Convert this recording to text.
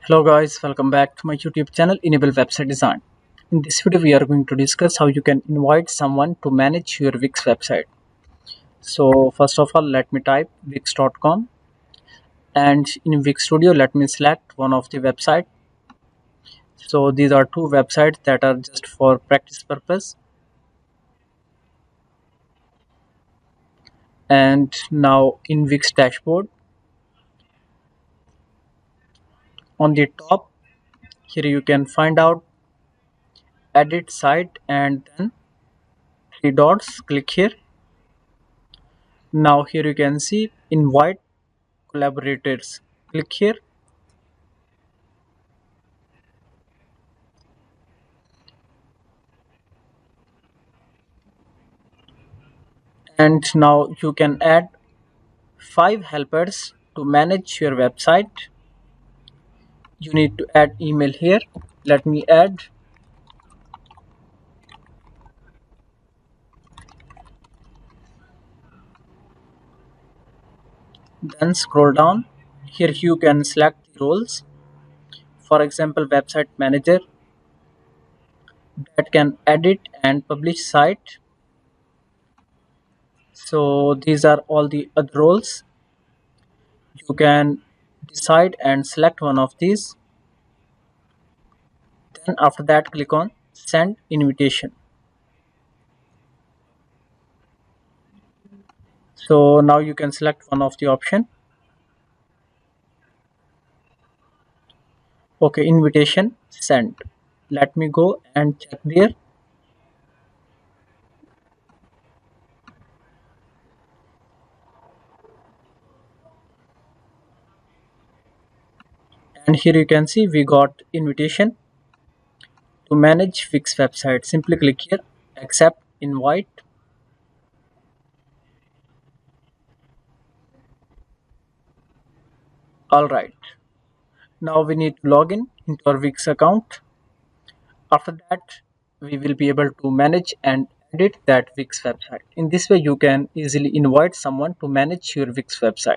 Hello guys, welcome back to my YouTube channel Enable Website Design. In this video we are going to discuss how you can invite someone to manage your Wix website. So first of all let me type wix.com, and in Wix Studio let me select one of the website. So these are two websites that are just for practice purpose. And now in Wix dashboard, on the top here you can find out edit site and then three dots. Click here. Now here you can see invite collaborators. Click here. And now you can add 5 helpers to manage your website. You need to add email here. Let me add. Then scroll down. Here you can select the roles. For example, website manager that can edit and publish site. So these are all the other roles. You can decide and select one of these. Then after that click on send invitation. So now you can select one of the option. Okay, invitation sent. Let me go and check there. And here you can see we got invitation to manage Wix website. Simply click here, accept invite. All right, now we need to log in into our Wix account. After that we will be able to manage and edit that Wix website. In this way you can easily invite someone to manage your Wix website.